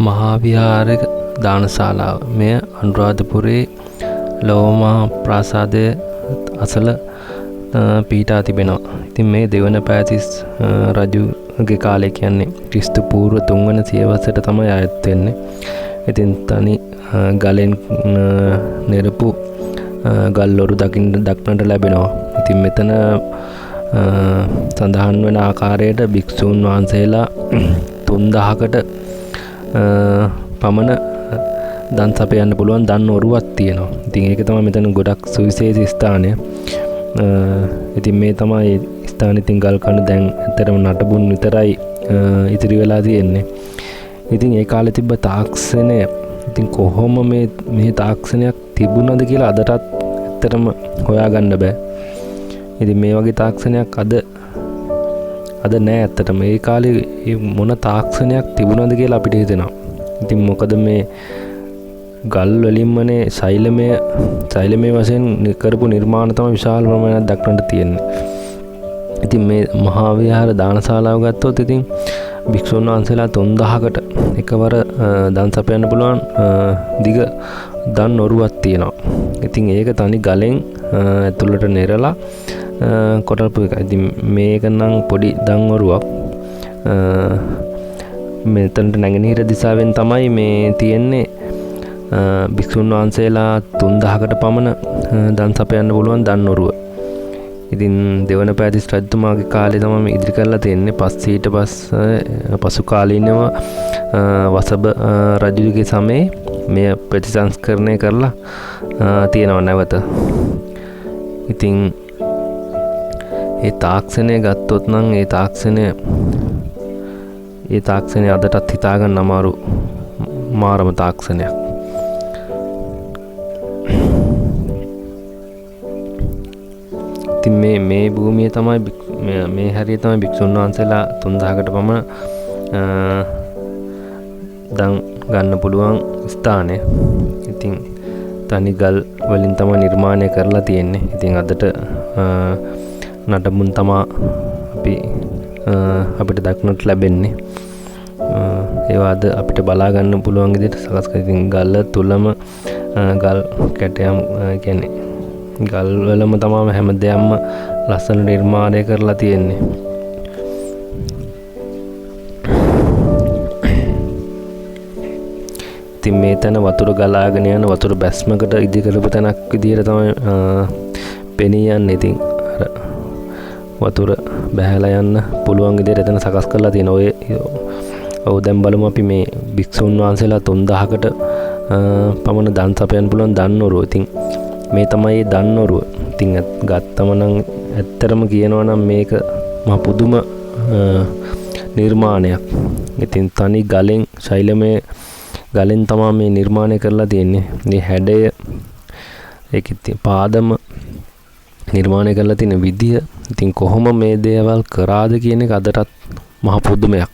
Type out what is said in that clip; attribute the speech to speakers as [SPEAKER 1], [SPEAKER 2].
[SPEAKER 1] මහා විහාර දානශාලාව. මෙය අනුරාධපුරයේ ලෝමා ප්‍රාසාදය අසල පිහිටා තිබෙනවා. ඉතින් මේ දෙවන පෑතිස් රජුගේ කාලය කියන්නේ ක්‍රිස්තු පූර්ව 3 වන සියවසට තමයි ආයත් වෙන්නේ. ඉතින් තනි ගලෙන් නිරපු ගල්ලොරු දක්නට ලැබෙනවා. ඉතින් මෙතන සඳහන් වෙන ආකාරයට භික්ෂූන් වහන්සේලා 3000කට පමණ දන් සපයන්න පුළුවන් දන් ඔරුවක් තියෙනවා. ඉතින් ඒක තමයි මෙතන ගොඩක් සුවිශේෂී ස්ථානය. ඉතින් මේ තමයි ස්ථානෙ. ඉතින් ගල් කණු දැන් ඇත්තටම නටබුන් විතරයි ඉතිරි වෙලා තියෙන්නේ. ඉතින් ඒ කාලේ තිබ්බ තාක්ෂණය ඉතින් කොහොම මේ තාක්ෂණයක් තිබුණාද කියලා අදටත් ඇත්තටම හොයාගන්න බෑ. ඉතින් මේ වගේ තාක්ෂණයක් අද නෑ ඇත්තටම. ඒ කාලේ මොන තාක්ෂණයක් තිබුණාද කියලා අපිට හිතෙනවා. ඉතින් මොකද මේ ගල් වලින්මනේ ශෛලමය වශයෙන් කරපු නිර්මාණ තමයි විශාල ප්‍රමාණයක් දක්නට තියෙන්නේ. ඉතින් මේ මහා විහාර දානශාලාව ගත්තොත් ඉතින් භික්ෂුන් වහන්සේලා 3000කට එකවර දන් සපයන්න පුළුවන් දිග දන් ඔරුවක් තියෙනවා. ඉතින් ඒක තනි ගලෙන් ඇතුළට නෙරලා කොටල්පු එක. ඉතින් මේක නම් පොඩි දන් ඔරුවක්. මෙතනට නැගෙනහිර දිශාවෙන් තමයි මේ තියෙන්නේ. භික්ෂුන් වහන්සේලා 3000කට පමණ දන් සපයන්න පුළුවන් දන් ඔරුව. ඉතින් දෙවන පෑතිස් රජතුමාගේ කාලේ තමයි මේ ඉදිරි කරලා තියෙන්නේ. ඊට පසු කාලීනව වසබ රජුගේ සමයේ මෙය ප්‍රතිසංස්කරණය කරලා තියෙනවා නැවත. ඉතින් ඒ තාක්ෂණය ගත්තොත් නම් ඒ තාක්ෂණය අදටත් හිතාගන්න අමාරු මාරම තාක්ෂණයක්. ඉතින් මේ භූමිය තමයි මේ හැරිය තමයි භික්ෂුන් වහන්සේලා 3000කට පමණ දන් ගන්න පුළුවන් ස්ථානය. ඉතින් තනි ගල් වලින් තමයි නිර්මාණය කරලා තියෙන්නේ. ඉතින් අදට නටබුන් තමා අපිට දක්නට ලැබෙන්නේ. ඒවා අද අපිට බලා ගන්න පුළුවන් විදිහට සකස් කරලා ඉතින් ගල තුලම ගල් කැටයම් කියන්නේ ගල් වලම තමයි හැමදේම ලස්සන නිර්මාණය කරලා තියෙන්නේ. ඉතින් මේ තැන වතුර ගලාගෙන යන වතුර බැස්මකට ඉදි කරපු තැනක් විදිහට තමයි පෙනී යන්නේ. ඉතින් වතුර බැහැලා යන්න පුළුවන් විදිහට එතන සකස් කරලා තියෙන ඔය දැන් බලමු අපි මේ භික්ෂුන් වහන්සේලා 3000කට පමණ දන් සපයන්න පුළුවන් දන් ඔරුව. ඉතින් මේ තමයි දන් ඔරුව. ඉතින් ගත්තම නම් ඇත්තටම කියනවා නම් මේක මහ පුදුම නිර්මාණයක්. ඉතින් තනි ගලෙන් ශෛලමය ගලෙන් තමයි මේ නිර්මාණය කරලා තියෙන්නේ. මේ හැඩය ඒකේ පාදම නිර්මාණය කරලා තියෙන විදිය ඉතින් කොහොම මේ දේවල් කරාද කියන එක අදටත් මහ පුදුමයක්.